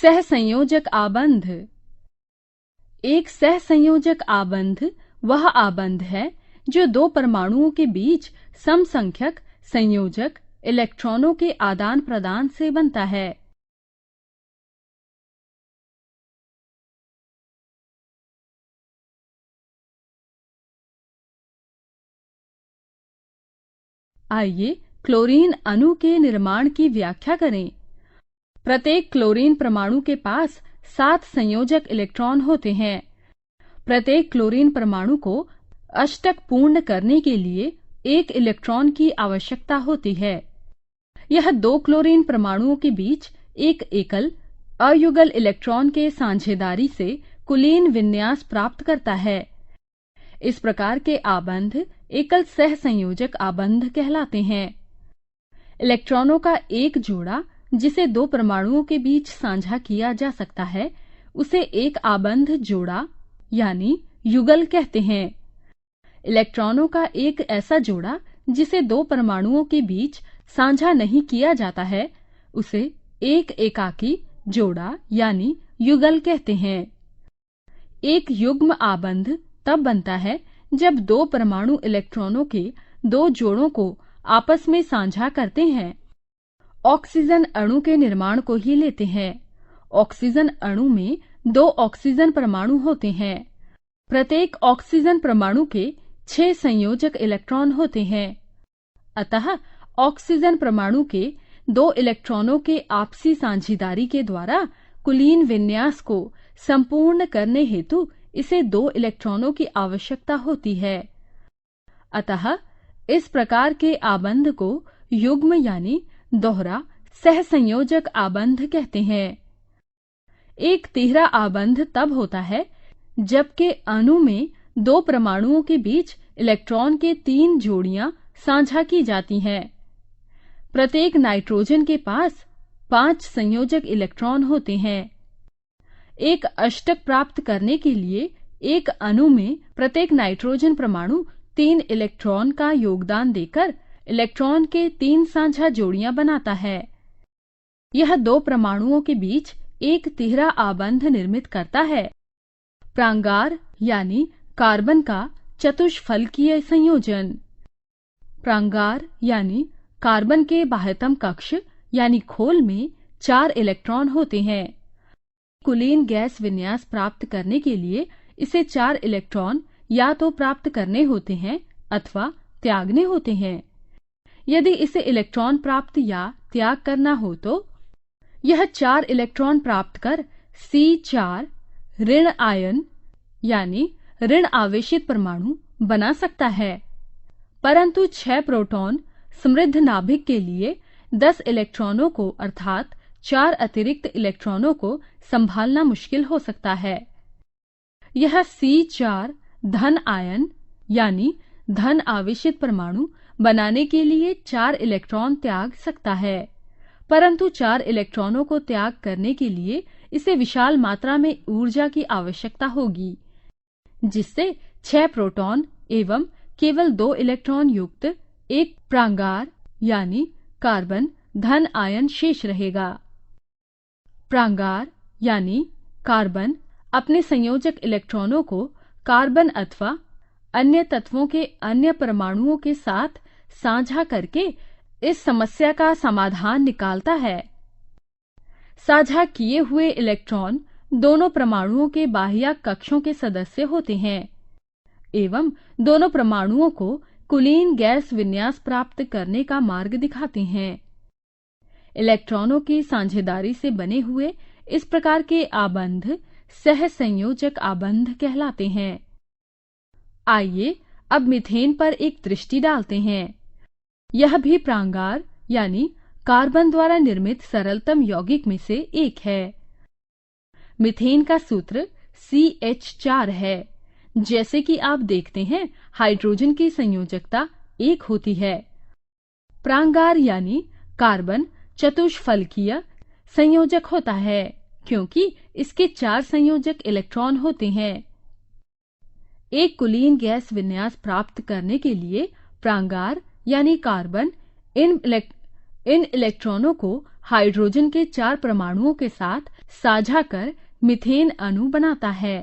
सहसंयोजक आबंध। एक सहसंयोजक आबंध वह आबंध है जो दो परमाणुओं के बीच समसंख्यक संयोजक इलेक्ट्रॉनों के आदान प्रदान से बनता है। आइए क्लोरीन अणु के निर्माण की व्याख्या करें। प्रत्येक क्लोरीन परमाणु के पास 7 संयोजक इलेक्ट्रॉन होते हैं। प्रत्येक क्लोरीन परमाणु को अष्टक पूर्ण करने के लिए एक इलेक्ट्रॉन की आवश्यकता होती है। यह दो क्लोरीन परमाणुओं के बीच एक एकल अयुगल इलेक्ट्रॉन के साझेदारी से कुलीन विन्यास प्राप्त करता है। इस प्रकार के आबंध एकल सहसंयोजक आबंध कहलाते हैं। इलेक्ट्रॉनों का एक जोड़ा जिसे दो परमाणुओं के बीच साझा किया जा सकता है उसे एक आबंध जोड़ा यानी युगल कहते हैं। इलेक्ट्रॉनों का एक ऐसा जोड़ा जिसे दो परमाणुओं के बीच साझा नहीं किया जाता है उसे एक एकाकी जोड़ा यानी युगल कहते हैं। एक युग्म आबंध तब बनता है जब दो परमाणु इलेक्ट्रॉनों के दो जोड़ों को आपस में साझा करते हैं। ऑक्सीजन अणु के निर्माण को ही लेते हैं। ऑक्सीजन अणु में दो ऑक्सीजन परमाणु होते हैं। प्रत्येक ऑक्सीजन परमाणु के 6 संयोजक इलेक्ट्रॉन होते हैं। अतः ऑक्सीजन परमाणु के दो इलेक्ट्रॉनों के आपसी साझेदारी के द्वारा कुलीन विन्यास को संपूर्ण करने हेतु इसे दो इलेक्ट्रॉनों की आवश्यकता होती है। अतः इस प्रकार के आबंध को युग्म यानी दोहरा सहसंयोजक आबंध कहते हैं। एक तिहरा आबंध तब होता है जबकि अणु में दो परमाणुओं के बीच इलेक्ट्रॉन के 3 जोड़ियां साझा की जाती हैं। प्रत्येक नाइट्रोजन के पास 5 संयोजक इलेक्ट्रॉन होते हैं। एक अष्टक प्राप्त करने के लिए एक अणु में प्रत्येक नाइट्रोजन परमाणु 3 इलेक्ट्रॉन का योगदान देकर इलेक्ट्रॉन के 3 साझा जोड़ियां बनाता है। यह दो परमाणुओं के बीच एक तिहरा आबंध निर्मित करता है। प्रांगार यानी कार्बन का चतुष्फलकीय संयोजन। प्रांगार यानी कार्बन के बाह्यतम कक्ष यानी खोल में 4 इलेक्ट्रॉन होते हैं। कुलीन गैस विन्यास प्राप्त करने के लिए इसे 4 इलेक्ट्रॉन या तो प्राप्त करने होते हैं अथवा त्यागने होते हैं। यदि इसे इलेक्ट्रॉन प्राप्त या त्याग करना हो तो यह 4 इलेक्ट्रॉन प्राप्त कर C4 ऋण आयन यानी ऋण आवेशित परमाणु बना सकता है। परंतु 6 प्रोटॉन समृद्ध नाभिक के लिए 10 इलेक्ट्रॉनों को अर्थात 4 अतिरिक्त इलेक्ट्रॉनों को संभालना मुश्किल हो सकता है। यह C4 धन आयन यानी धन आवेशित परमाणु बनाने के लिए 4 इलेक्ट्रॉन त्याग सकता है। परंतु 4 इलेक्ट्रॉनों को त्याग करने के लिए इसे विशाल मात्रा में ऊर्जा की आवश्यकता होगी, जिससे 6 प्रोटॉन एवं केवल 2 इलेक्ट्रॉन युक्त एक प्रांगार यानी कार्बन धन आयन शेष रहेगा। प्रांगार यानी कार्बन अपने संयोजक इलेक्ट्रॉनों को कार्बन अथवा अन्य तत्वों के अन्य परमाणुओं के साथ साझा करके इस समस्या का समाधान निकालता है। साझा किए हुए इलेक्ट्रॉन दोनों परमाणुओं के बाह्य कक्षों के सदस्य होते हैं एवं दोनों परमाणुओं को कुलीन गैस विन्यास प्राप्त करने का मार्ग दिखाते हैं। इलेक्ट्रॉनों की साझेदारी से बने हुए इस प्रकार के आबंध सहसंयोजक आबंध कहलाते हैं। आइए अब मीथेन पर एक दृष्टि डालते हैं। यह भी प्रांगार यानी कार्बन द्वारा निर्मित सरलतम यौगिक में से एक है। मीथेन का सूत्र CH4 है। जैसे कि आप देखते हैं हाइड्रोजन की संयोजकता 1 होती है। प्रांगार यानी कार्बन चतुष्फलकीय संयोजक होता है क्योंकि इसके 4 संयोजक इलेक्ट्रॉन होते हैं। एक कुलीन गैस विन्यास प्राप्त करने के लिए प्रांगार यानी कार्बन इन इलेक्ट्रॉनों को हाइड्रोजन के 4 परमाणुओं के साथ साझा कर मीथेन अणु बनाता है।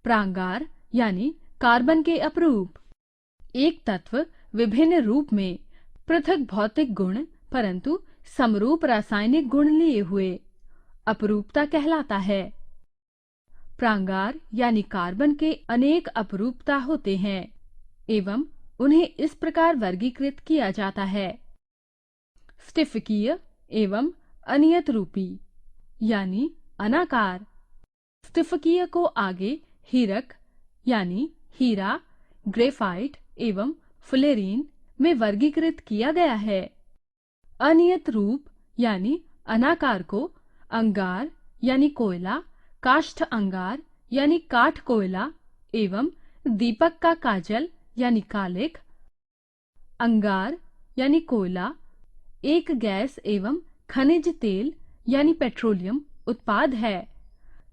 प्रांगार यानी कार्बन के अपरूप। एक तत्व विभिन्न रूप में पृथक भौतिक गुण परंतु समरूप रासायनिक गुण लिए हुए अपरूपता कहलाता है। प्रांगार यानी कार्बन के अनेक अपरूपता होते हैं एवं उन्हें इस प्रकार वर्गीकृत किया जाता है: स्टिफिकीय एवं अनियत रूपी यानी अनाकार। स्टिफिकीय को आगे हीरक यानी हीरा, ग्रेफाइट एवं फुलेरीन में वर्गीकृत किया गया है। अनियत रूप यानी अनाकार को अंगार यानी कोयला, काष्ठ अंगार यानी काठ कोयला एवं दीपक का काजल यानी कालिख। अंगार यानी कोयला एक गैस एवं खनिज तेल यानी पेट्रोलियम उत्पाद है।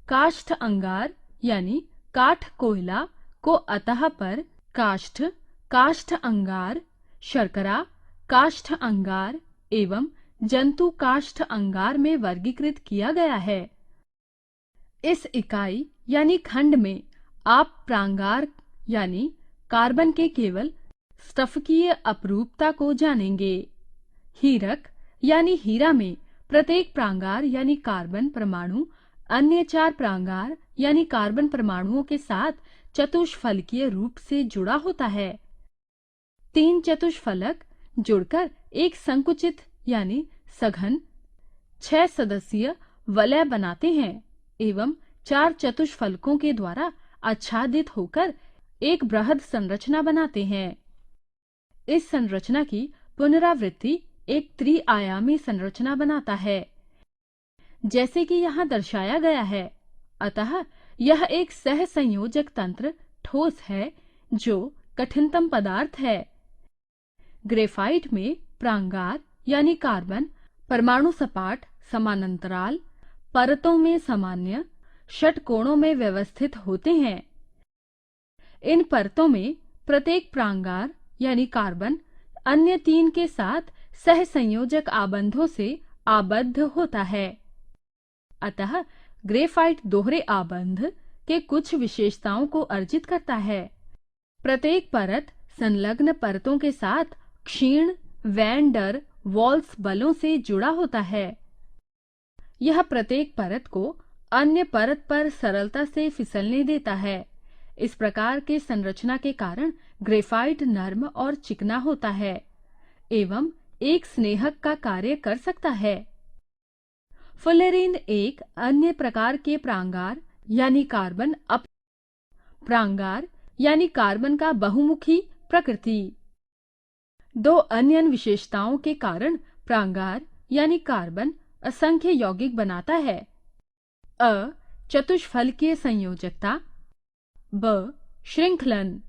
काष्ठ अंगार यानी काठ कोयला को अतः पर काष्ठ, काष्ठ अंगार, शर्करा, काष्ठ अंगार एवं जंतु काष्ठ अंगार में वर्गीकृत किया गया है। इस इकाई यानी खंड में आप प्रांगार यानी कार्बन के केवल स्टफकीय अपरूपता को जानेंगे। हीरक यानी हीरा में प्रत्येक प्रांगार यानी कार्बन परमाणु अन्य 4 प्रांगार यानी कार्बन परमाणुओं के साथ चतुष्फलकीय रूप से जुड़ा होता है। 3 चतुष्फलक जुड़कर एक संकुचित यानी सघन 6 सदस्यीय वलय बनाते हैं एवं 4 चतुष्फलकों के द्वारा आच्छादित होकर एक बृहद संरचना बनाते हैं। इस संरचना की पुनरावृत्ति एक त्रिआयामी संरचना बनाता है, जैसे कि यहाँ दर्शाया गया है। अतः यह एक सहसंयोजक तंत्र ठोस है जो कठिनतम पदार्थ है। ग्रेफाइट में प्रांगार यानी कार्बन परमाणु सपाट समानांतराल परतों में सामान्य षटकोणों में व्यवस्थित होते हैं। इन परतों में प्रत्येक प्रांगार यानी कार्बन अन्य 3 के साथ सहसंयोजक आबंधों से आबद्ध होता है। अतः ग्रेफाइट दोहरे आबंध के कुछ विशेषताओं को अर्जित करता है। प्रत्येक परत संलग्न परतों के साथ क्षीण वैन डर वाल्स बलों से जुड़ा होता है। यह प्रत्येक परत को अन्य परत पर सरलता से फिसलने देता है। इस प्रकार के संरचना के कारण ग्रेफाइट नर्म और चिकना होता है एवं एक स्नेहक का कार्य कर सकता है। फुलेरीन एक अन्य प्रकार के प्रांगार यानी कार्बन प्रांगार यानी कार्बन का बहुमुखी प्रकृति। 2 अन्य विशेषताओं के कारण प्रांगार यानी कार्बन असंख्य यौगिक बनाता है: अ चतुष्फलकीय संयोजकता, ब श्रृंखलन।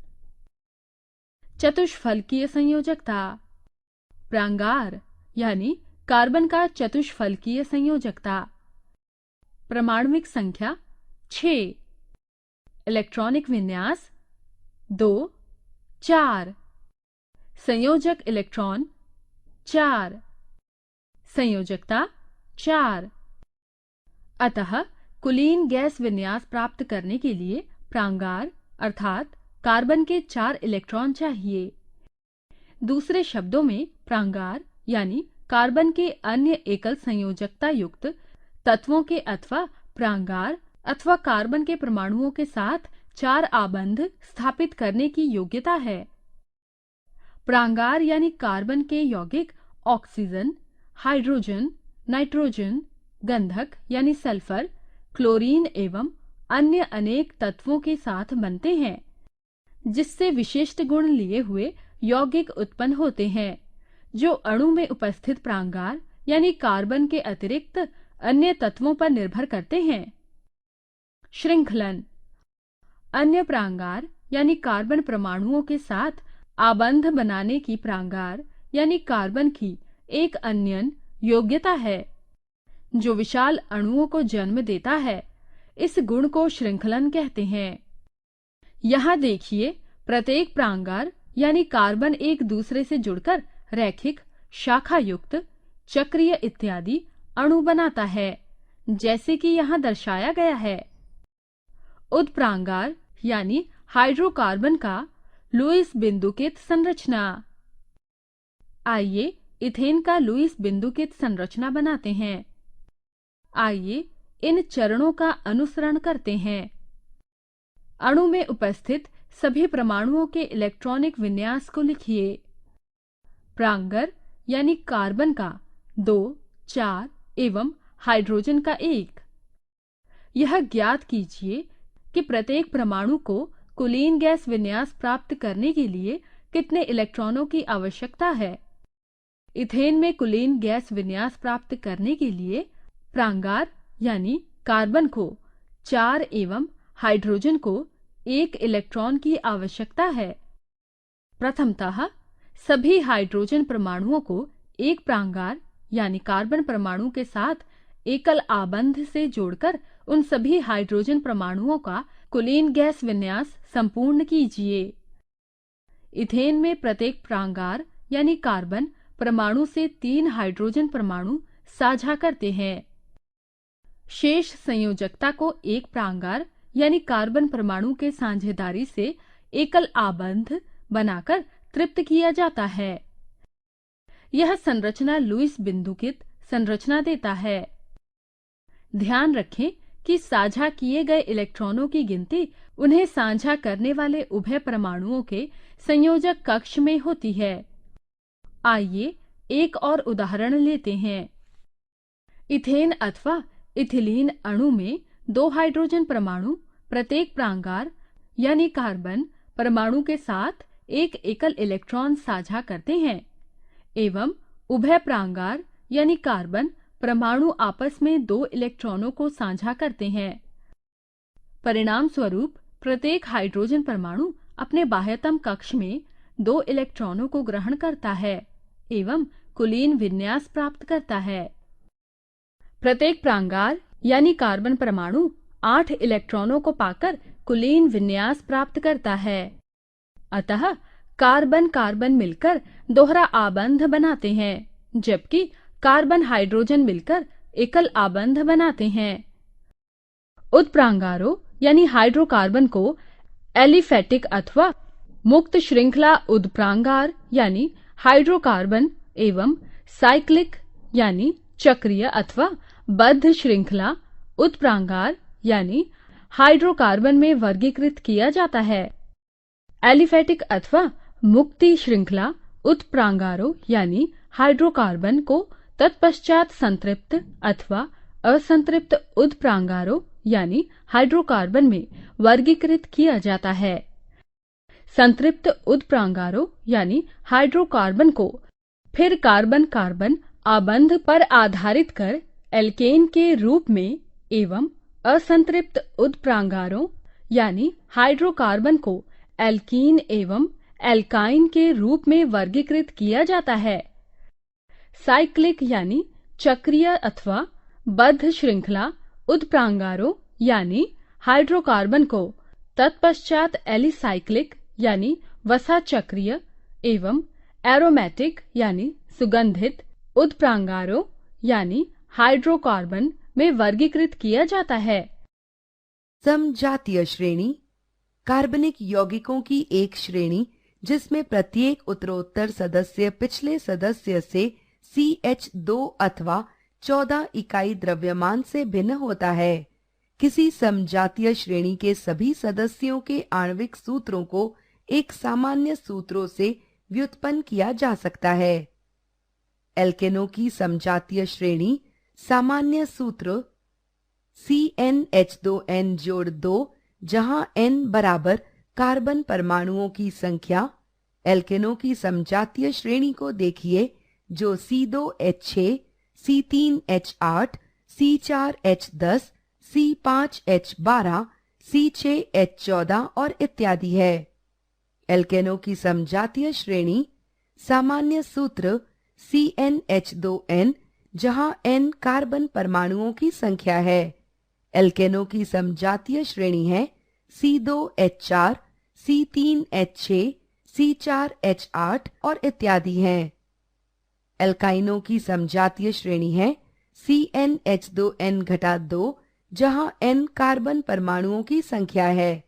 चतुष्फलकीय संयोजकता प्रांगार यानी कार्बन का चतुष्फलकीय संयोजकता। परमाणुविक संख्या 6, इलेक्ट्रॉनिक विन्यास 2, 4, संयोजक इलेक्ट्रॉन 4, संयोजकता 4। अतः कुलीन गैस विन्यास प्राप्त करने के लिए प्रांगार अर्थात कार्बन के 4 इलेक्ट्रॉन चाहिए। दूसरे शब्दों में प्रांगार यानी कार्बन के अन्य एकल संयोजकता युक्त तत्वों के अथवा प्रांगार अथवा कार्बन के परमाणुओं के साथ 4 आबंध स्थापित करने की योग्यता है। प्रांगार यानी कार्बन के यौगिक ऑक्सीजन, हाइड्रोजन, नाइट्रोजन, गंधक यानी सल्फर, क्लोरीन एवं अन्य अनेक तत्वों के साथ बनते हैं, जिससे विशिष्ट गुण लिए हुए यौगिक उत्पन्न होते हैं, जो अणु में उपस्थित प्रांगार यानी कार्बन के अतिरिक्त अन्य तत्वों पर निर्भर करते हैं। श्रृंखलन अन्य प्रांगार यानी कार्बन परमाणुओं के साथ आबंध बनाने की प्रांगार यानी कार्बन की एक अन्य योग्यता है, जो विशाल अणुओं को जन्म देता है। इस गुण को श्रृंखलन कहते हैं। यहाँ देखिए, प्रत्येक प्रांगार यानी कार्बन एक दूसरे से जुड़कर रैखिक, शाखा युक्त, चक्रीय इत्यादि अणु बनाता है, जैसे कि यहाँ दर्शाया गया है। उत्प्रांगार यानी हाइड्रोकार्बन का लुईस बिंदुकित संरचना। आइए इथेन का लुईस बिंदुकित संरचना बनाते हैं। आइए इन चरणों का अनुसरण करते हैं। अणु में उपस्थित सभी परमाणुओं के इलेक्ट्रॉनिक विन्यास को लिखिए। प्रांगर यानी कार्बन का 2, 4 एवं हाइड्रोजन का 1। यह ज्ञात कीजिए कि प्रत्येक परमाणु को कुलीन गैस विन्यास प्राप्त करने के लिए कितने इलेक्ट्रॉनों की आवश्यकता है। इथेन में कुलीन गैस विन्यास प्राप्त करने के लिए प्रांगार यानी कार्बन को 4 एवं हाइड्रोजन को 1 इलेक्ट्रॉन की आवश्यकता है। प्रथमतः सभी हाइड्रोजन परमाणुओं को एक प्रांगार यानी कार्बन परमाणु के साथ एकल आबंध से जोड़कर उन सभी हाइड्रोजन परमाणुओं का कुलीन गैस विन्यास संपूर्ण कीजिए। इथेन में प्रत्येक प्रांगार यानी कार्बन परमाणु से 3 हाइड्रोजन परमाणु साझा करते हैं। शेष संयोजकता को एक प्रांगार यानी कार्बन परमाणु के साझेदारी से एकल आबंध बनाकर तृप्त किया जाता है। यह संरचना लुईस बिंदुकित संरचना देता है। ध्यान रखें कि साझा किए गए इलेक्ट्रॉनों की गिनती उन्हें साझा करने वाले उभय परमाणुओं के संयोजक कक्ष में होती है। आइए एक और उदाहरण लेते हैं। इथेन अथवा इथिलीन अणु में 2 हाइड्रोजन परमाणु प्रत्येक प्रांगार यानी कार्बन परमाणु के साथ एक एकल इलेक्ट्रॉन साझा करते हैं एवं उभय प्रांगार यानी कार्बन परमाणु आपस में 2 इलेक्ट्रॉनों को साझा करते हैं। परिणाम स्वरूप प्रत्येक हाइड्रोजन परमाणु अपने बाह्यतम कक्ष में 2 इलेक्ट्रॉनों को ग्रहण करता है एवं कुलीन विन्यास प्राप्त करता है। प्रत्येक प्रांगार यानी कार्बन परमाणु 8 इलेक्ट्रॉनों को पाकर कुलीन विन्यास प्राप्त करता है। अतः कार्बन कार्बन मिलकर दोहरा आबंध बनाते हैं, जबकि कार्बन हाइड्रोजन मिलकर एकल आबंध बनाते हैं। उत्प्रांगारों यानी हाइड्रोकार्बन को एलिफेटिक अथवा मुक्त श्रृंखला उत्प्रांगार यानी हाइड्रोकार्बन एवं साइक्लिक यानी चक्रीय अथवा बद्ध श्रृंखला उत्प्रांगार यानी हाइड्रोकार्बन में वर्गीकृत किया जाता है। एलिफेटिक अथवा मुक्ति श्रृंखला उत्प्रांगारों यानी हाइड्रोकार्बन को तत्पश्चात संतृप्त अथवा असंतृप्त उत्प्रांगारों यानी हाइड्रोकार्बन में वर्गीकृत किया जाता है। संतृप्त उत्प्रांगारों यानी हाइड्रोकार्बन को फिर कार्बन कार्बन आबंध पर आधारित कर एल्केन के रूप में एवं असंतृप्त उत्प्रांगारों यानी हाइड्रोकार्बन को एल्कीन एवं एल्काइन के रूप में वर्गीकृत किया जाता है। साइक्लिक यानी चक्रीय अथवा बद्ध श्रृंखला उत्प्रांगारों यानी हाइड्रोकार्बन को तत्पश्चात एलिसाइक्लिक यानी वसा चक्रीय एवं एरोमेटिक यानी सुगंधित उत्प्रांगारों यानी हाइड्रोकार्बन में वर्गीकृत किया जाता है। समजातीय श्रेणी कार्बनिक यौगिकों की एक श्रेणी जिसमें प्रत्येक उत्तरोत्तर सदस्य पिछले सदस्य से CH2 अथवा 14 इकाई द्रव्यमान से भिन्न होता है। किसी समजातीय श्रेणी के सभी सदस्यों के आणविक सूत्रों को एक सामान्य सूत्रों से व्युत्पन्न किया जा सकता है। एल्केनों की समजातीय श्रेणी सामान्य सूत्र CnH2n जोड़ 2 जहां n बराबर कार्बन परमाणुओं की संख्या। एल्केनों की समजातीय श्रेणी को देखिए जो C2H6, C3H8, C4H10, C5H12, C6H14 और इत्यादि है। एल्केनों की समजातीय श्रेणी सामान्य सूत्र CnH2n जहां n कार्बन परमाणुओं की संख्या है। एल्केनों की समजातीय श्रेणी है C2H4, C3H6, C4H8 और इत्यादि हैं। एल्काइनों की समजातीय श्रेणी है CnH2n घटा 2, जहां n कार्बन परमाणुओं की संख्या है।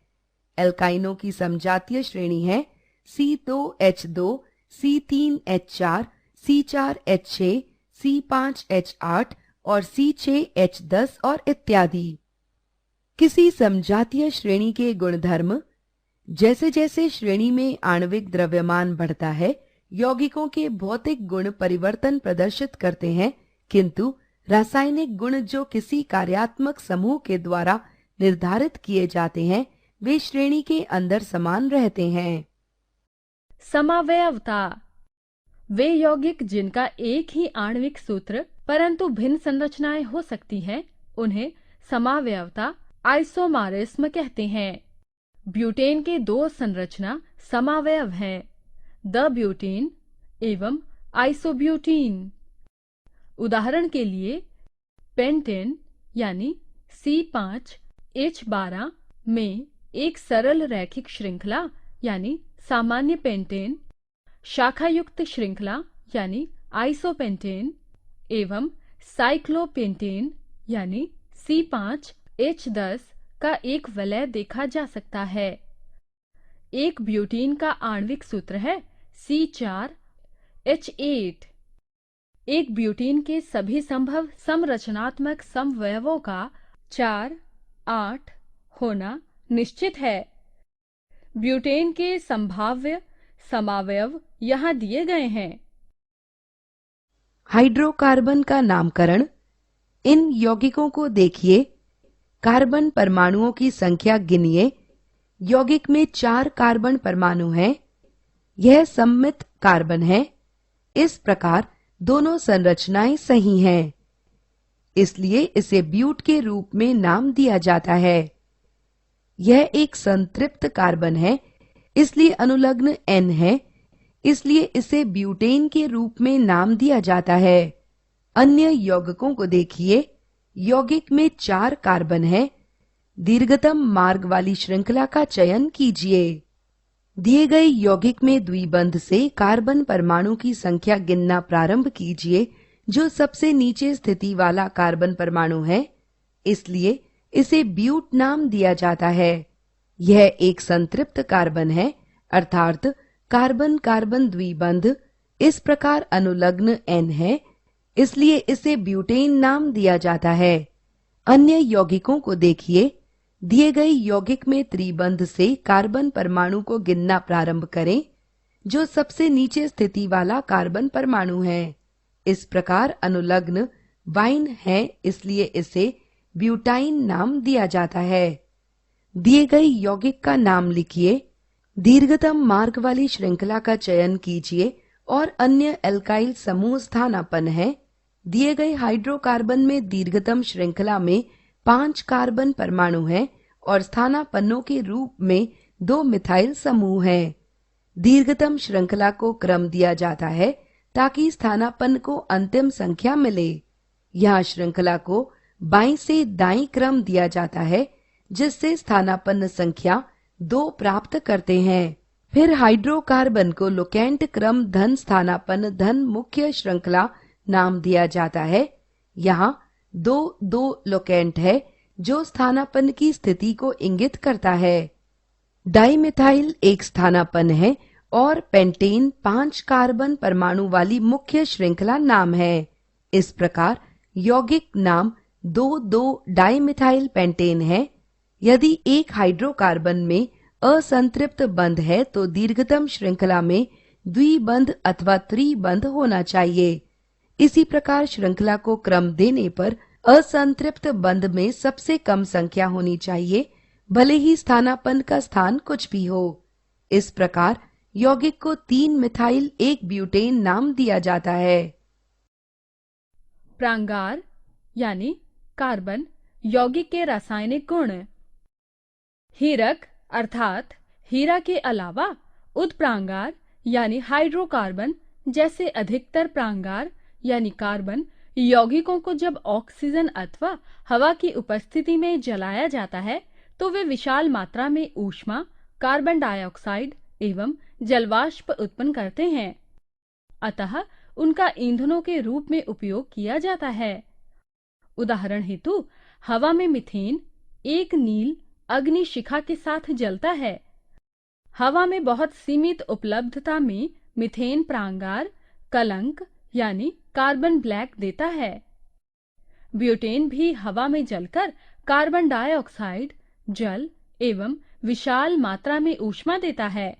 एल्काइनों की समजातीय श्रेणी है C2H2, C3H4, C4H6, C5H8 और C6H10 और इत्यादि। किसी समजातीय श्रेणी के गुणधर्म जैसे जैसे श्रेणी में आणविक द्रव्यमान बढ़ता है, यौगिकों के भौतिक गुण परिवर्तन प्रदर्शित करते हैं, किंतु रासायनिक गुण जो किसी कार्यात्मक समूह के द्वारा निर्धारित किए जाते हैं, वे श्रेणी के अंदर समान रहते हैं। समावयवता वे यौगिक जिनका एक ही आणविक सूत्र परंतु भिन्न संरचनाएं हो सकती हैं, उन्हें समावयवता आइसोमारिस्म कहते हैं। ब्यूटेन के दो संरचना समावयव हैं, द ब्यूटेन एवं आइसोब्यूटीन। उदाहरण के लिए पेंटेन यानी C5H12 में एक सरल रैखिक श्रृंखला यानी सामान्य पेंटेन, शाखायुक्त श्रृंखला यानी आइसोपेंटेन एवं साइक्लोपेंटेन यानी C5H10 का एक वलय देखा जा सकता है। एक ब्यूटीन का आणविक सूत्र है C4H8। एक ब्यूटीन के सभी संभव समरचनात्मक समवयवों का 4-8 होना निश्चित है। ब्यूटेन के संभाव्य समावयव यहाँ दिए गए हैं। हाइड्रोकार्बन का नामकरण। इन यौगिकों को देखिए। कार्बन परमाणुओं की संख्या गिनिए। यौगिक में 4 कार्बन परमाणु हैं। यह सममित कार्बन है। इस प्रकार दोनों संरचनाएं सही हैं, इसलिए इसे ब्यूट के रूप में नाम दिया जाता है। यह एक संतृप्त कार्बन है, इसलिए अनुलग्न N है, इसलिए इसे ब्यूटेन के रूप में नाम दिया जाता है। अन्य यौगिकों को देखिए। यौगिक में 4 कार्बन है। दीर्घतम मार्ग वाली श्रृंखला का चयन कीजिए। दिए गए यौगिक में द्विबंध से कार्बन परमाणु की संख्या गिनना प्रारंभ कीजिए, जो सबसे नीचे स्थिति वाला कार्बन परमाणु है, इसलिए इसे ब्यूट नाम दिया जाता है। यह एक संतृप्त कार्बन है, अर्थात कार्बन कार्बन द्विबंध। इस प्रकार अनुलग्न N है, इसलिए इसे ब्यूटेन नाम दिया जाता है। अन्य यौगिकों को देखिए। दिए गए यौगिक में त्रिबंध से कार्बन परमाणु को गिनना प्रारंभ करें, जो सबसे नीचे स्थिति वाला कार्बन परमाणु है। इस प्रकार अनुलग्न वाइन है, इसलिए इसे ब्यूटाइन नाम दिया जाता है। दिए गए यौगिक का नाम लिखिए। दीर्घतम मार्ग वाली श्रृंखला का चयन कीजिए और अन्य एल्काइल समूह स्थानापन्न है। दिए गए हाइड्रोकार्बन में दीर्घतम श्रृंखला में 5 कार्बन परमाणु हैं और स्थानापन्नों के रूप में 2 मिथाइल समूह हैं। दीर्घतम श्रृंखला को क्रम दिया जाता है ताकि स्थानापन्न को अंतिम संख्या मिले। यहाँ श्रृंखला को बाईं से दाईं क्रम दिया जाता है, जिससे स्थानापन्न संख्या 2 प्राप्त करते हैं। फिर हाइड्रोकार्बन को लोकेंट क्रम धन स्थानापन्न धन मुख्य श्रृंखला नाम दिया जाता है। यहाँ 2-2 लोकेंट है, जो स्थानापन्न की स्थिति को इंगित करता है। डाइमिथाइल एक स्थानापन्न है और पेंटेन 5 कार्बन परमाणु वाली मुख्य श्रृंखला नाम है। इस प्रकार यौगिक नाम 2,2 डाइमिथाइल पेंटेन है। यदि एक हाइड्रोकार्बन में असंतृप्त बंध है तो दीर्घतम श्रृंखला में द्विबंध अथवा त्रिबंध होना चाहिए। इसी प्रकार श्रृंखला को क्रम देने पर असंतृप्त बंध में सबसे कम संख्या होनी चाहिए, भले ही स्थानापन्न का स्थान कुछ भी हो। इस प्रकार यौगिक को 3 मिथाइल 1 ब्यूटेन नाम दिया जाता है। प्रांगार यानी कार्बन यौगिक के रासायनिक गुण। हीरक अर्थात हीरा के अलावा उत्प्रांगार यानी हाइड्रोकार्बन जैसे अधिकतर प्रांगार यानी कार्बन यौगिकों को जब ऑक्सीजन अथवा हवा की उपस्थिति में जलाया जाता है तो वे विशाल मात्रा में ऊष्मा, कार्बन डाइऑक्साइड एवं जलवाष्प उत्पन्न करते हैं। अतः उनका ईंधनों के रूप में उपयोग किया जाता है। उदाहरण हेतु हवा में मीथेन एक नील अग्नि शिखा के साथ जलता है। हवा में बहुत सीमित उपलब्धता में मीथेन प्रांगार कलंक यानी कार्बन ब्लैक देता है। ब्यूटेन भी हवा में जलकर कार्बन डाइऑक्साइड, जल एवं विशाल मात्रा में ऊष्मा देता है।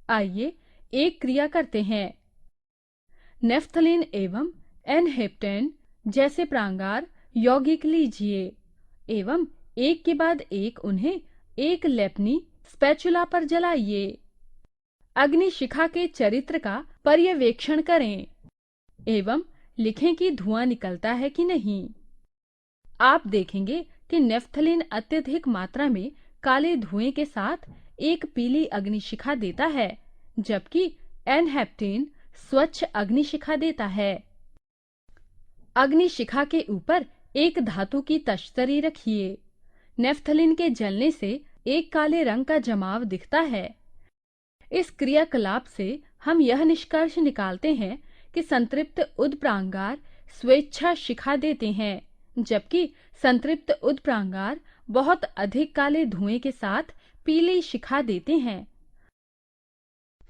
आइए एक क्रिया करते हैं। नेफ्थलीन एवं एनहेप्टेन जैसे प्रांगार यौगिक लीजिए एवं एक के बाद एक उन्हें एक लेपनी स्पैचुला पर जलाइए। अग्नि शिखा के चरित्र का पर्यवेक्षण करें एवं लिखें कि धुआं निकलता है कि नहीं। आप देखेंगे कि नेफ्थलीन अत्यधिक मात्रा में काले धुएं के साथ एक पीली अग्निशिखा देता है, जबकि एनहेप्टेन स्वच्छ अग्निशिखा देता है। अग्निशिखा के ऊपर एक धातु की तश्तरी रखिए। नेफ्थलीन के जलने से एक काले रंग का जमाव दिखता है। इस क्रियाकलाप से हम यह निष्कर्ष निकालते हैं कि संतृप्त उद्प्रांगार स्वेच्छा शिखा देते हैं, जबकि संतृप्त उद्प्रांगार बहुत अधिक काले धुएं के साथ पीली शिखा देते हैं।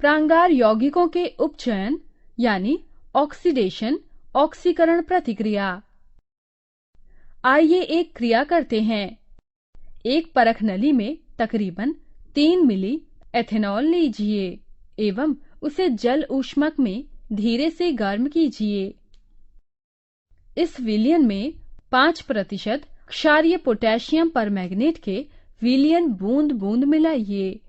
प्रांगार यौगिकों के उपचयन यानी ऑक्सीडेशन ऑक्सीकरण प्रतिक्रिया। आइए एक क्रिया करते हैं। एक परख नली में तकरीबन 3 मिली एथेनॉल लीजिए एवं उसे जल ऊष्मक में धीरे से गर्म कीजिए। इस विलयन में 5% क्षारीय पोटेशियम परमैंगनेट के विलयन बूंद बूंद मिलाइए।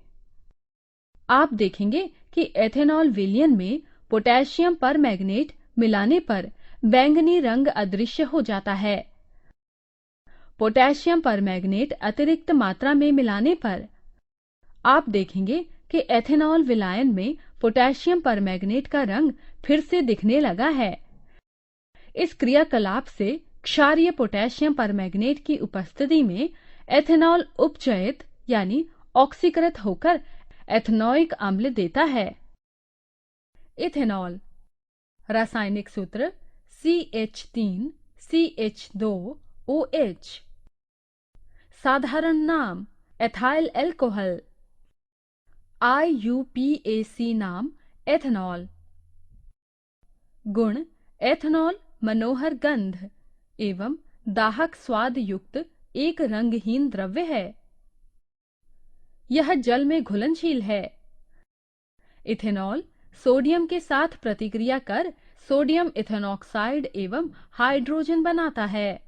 आप देखेंगे कि एथेनॉल विलयन में पोटेशियम परमैंगनेट मिलाने पर बैंगनी रंग अदृश्य हो जाता है। पोटेशियम परमैंगनेट अतिरिक्त मात्रा में मिलाने पर आप देखेंगे कि एथेनॉल विलायन में पोटेशियम परमैंगनेट का रंग फिर से दिखने लगा है। इस क्रियाकलाप से क्षारीय पोटेशियम परमैंगनेट की उपस्थिति में एथेनॉल उपचयित यानी ऑक्सीकृत होकर एथेनोइक अम्ल देता है। इथेनॉल रासायनिक सूत्र CH3CH2OH। साधारण नाम एथाइल एल्कोहल। IUPAC नाम एथेनॉल। गुण एथेनॉल मनोहर गंध एवं दाहक स्वाद युक्त एक रंगहीन द्रव्य है। यह जल में घुलनशील है। इथेनॉल सोडियम के साथ प्रतिक्रिया कर सोडियम इथेनॉक्साइड एवं हाइड्रोजन बनाता है।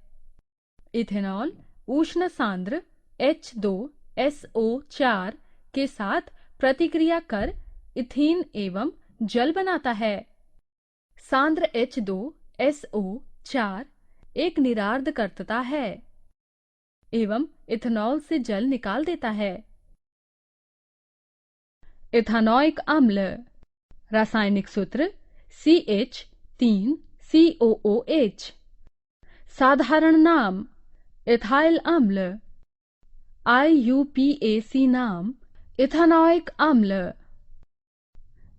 इथेनॉल उष्ण सांद्र H2SO4 के साथ प्रतिक्रिया कर इथीन एवं जल बनाता है। सांद्र H2SO4 एक निरार्द्रकर्ता है एवं इथेनॉल से जल निकाल देता है। इथानोइक अम्ल रासायनिक सूत्र CH3COOH। साधारण नाम इथाइल अम्ल। IUPAC नाम इथानोइक अम्ल।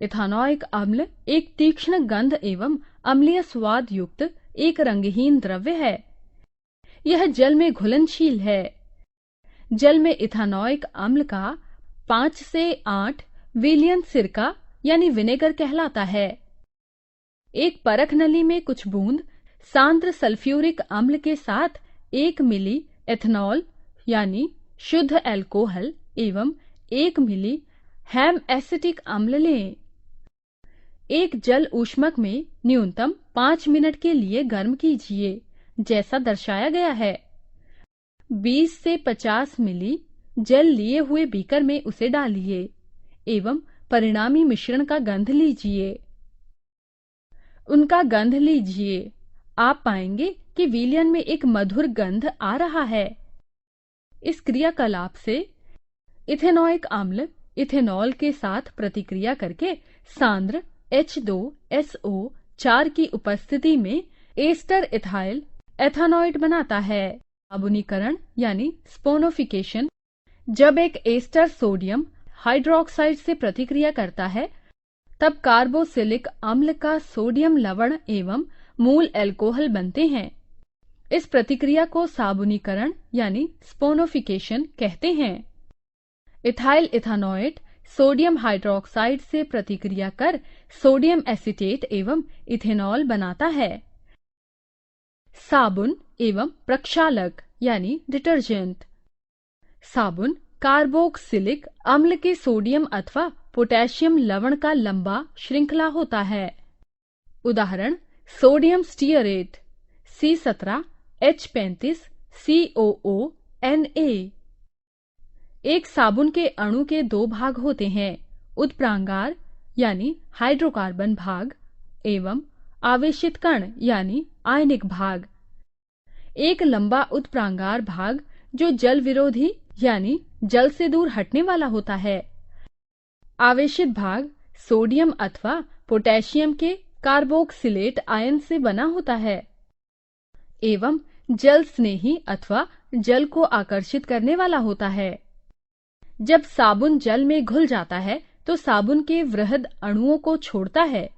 इथानोइक अम्ल एक तीक्ष्ण गंध एवं अम्लीय स्वाद युक्त एक रंगहीन द्रव्य है। यह जल में घुलनशील है। जल में इथानोइक अम्ल का 5 से 8 विलयन सिरका यानी विनेगर कहलाता है। एक परख नली में कुछ बूंद सांद्र सल्फ्यूरिक अम्ल के साथ 1 मिली एथेनॉल यानी शुद्ध अल्कोहल एवं 1 मिली हैम एसिटिक अम्ल लें। एक जल ऊष्मक में न्यूनतम 5 मिनट के लिए गर्म कीजिए, जैसा दर्शाया गया है। 20 से 50 मिली जल लिए हुए बीकर में उसे डालिए एवं परिणामी मिश्रण का गंध लीजिए। उनका गंध लीजिए। आप पाएंगे कि विलयन में एक मधुर गंध आ रहा है। इस क्रियाकलाप से इथेनोइक अम्ल इथेनॉल के साथ प्रतिक्रिया करके सांद्र H2SO4 की उपस्थिति में एस्टर इथाइल एथानोइड बनाता है। आबुनीकरण यानी स्पोनोफिकेशन। जब एक एस्टर सोडियम हाइड्रोक्साइड से प्रतिक्रिया करता है, तब कार्बोक्सिलिक अम्ल का सोडियम लवण एवं मूल अल्कोहल बनते हैं। इस प्रतिक्रिया को साबुनीकरण यानी स्पोनोफिकेशन कहते हैं। इथाइल इथानोएट सोडियम हाइड्रोक्साइड से प्रतिक्रिया कर सोडियम एसीटेट एवं इथेनॉल बनाता है। साबुन एवं प्रक्षालक यानी डिटर्जेंट। साबुन कार्बोक्सिलिक अम्ल के सोडियम अथवा पोटेशियम लवण का लंबा श्रृंखला होता है। उदाहरण sodium stearate C17, H35, COO, Na। एक साबुन के अणु के दो भाग होते हैं, उत्प्रांगार यानी हाइड्रोकार्बन भाग एवं आवेशित कण यानी आयनिक भाग। एक लंबा उत्प्रांगार भाग जो जल विरोधी यानी जल से दूर हटने वाला होता है। आवेशित भाग सोडियम अथवा पोटेशियम के कार्बोक्सिलेट आयन से बना होता है एवं जल स्नेही अथवा जल को आकर्षित करने वाला होता है। जब साबुन जल में घुल जाता है तो साबुन के वृहद अणुओं को छोड़ता है।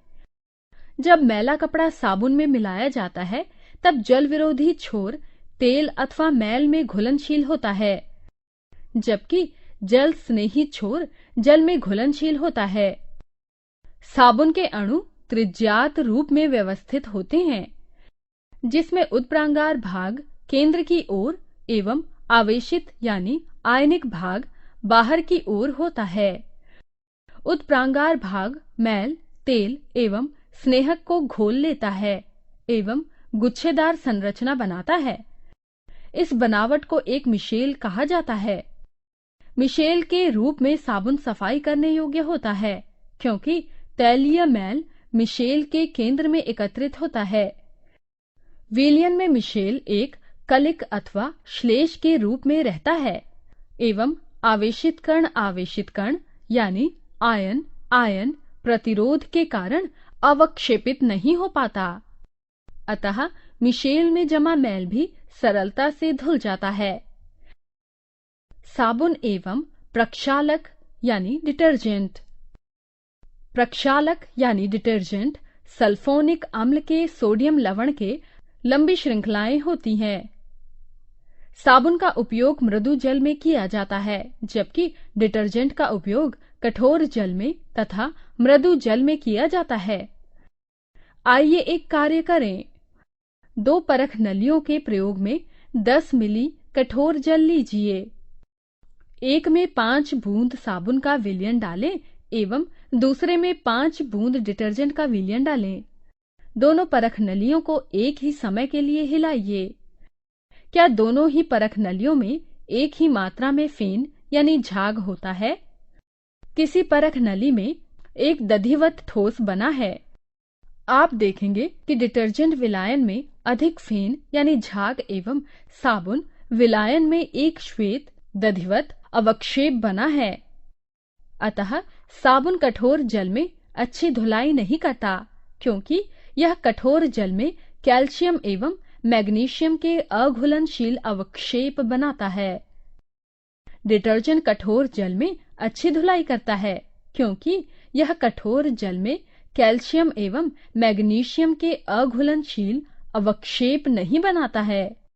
जब मैला कपड़ा साबुन में मिलाया जाता है तब जल विरोधी छोर तेल अथवा मैल में घुलनशील होता है, जबकि जल स्नेही छोर जल में घुलनशील होता है। साबुन के अणु त्रिज्यात रूप में व्यवस्थित होते हैं, जिसमें उत्प्रांगार भाग केंद्र की ओर एवं आवेशित यानी आयनिक भाग बाहर की ओर होता है। उत्प्रांगार भाग मैल, तेल एवं स्नेहक को घोल लेता है एवं गुच्छेदार संरचना बनाता है। इस बनावट को एक मिशेल कहा जाता है। मिशेल के रूप में साबुन सफाई करने योग्य होता है, क्योंकि तैलीय मैल मिशेल के केंद्र में एकत्रित होता है। विलयन में मिशेल एक कलिक अथवा श्लेष के रूप में रहता है एवं आवेशित कण यानी आयन आयन प्रतिरोध के कारण अवक्षेपित नहीं हो पाता। अतः मिशेल में जमा मैल भी सरलता से धुल जाता है। साबुन एवं प्रक्षालक यानी डिटर्जेंट। प्रक्षालक यानी डिटर्जेंट सल्फोनिक अम्ल के सोडियम लवण के लंबी श्रृंखलाएं होती हैं। साबुन का उपयोग मृदु जल में किया जाता है, जबकि डिटर्जेंट का उपयोग कठोर जल में तथा मृदु जल में किया जाता है। आइए एक कार्य करें। 2 परख नलियों के प्रयोग में 10 मिली कठोर जल लीजिए। एक में 5 बूंद साबुन का विलयन डालें एवं दूसरे में 5 बूंद डिटर्जेंट का विलयन डालें। दोनों परख नलियों को एक ही समय के लिए हिलाइए। क्या दोनों ही परख नलियों में एक ही मात्रा में फेन यानी झाग होता है? किसी परख नली में एक दधिवत ठोस बना है। आप देखेंगे कि डिटर्जेंट विलायन में अधिक फेन यानी झाग एवं साबुन विलायन में एक श्वेत दधिवत अवक्षेप बना है। अतः साबुन कठोर जल में अच्छी धुलाई नहीं करता, क्योंकि यह कठोर जल में कैल्शियम एवं मैग्नीशियम के अघुलनशील अवक्षेप बनाता है। डिटर्जेंट कठोर जल में अच्छी धुलाई करता है, क्योंकि यह कठोर जल में कैल्शियम एवं मैग्नीशियम के अघुलनशील अवक्षेप नहीं बनाता है।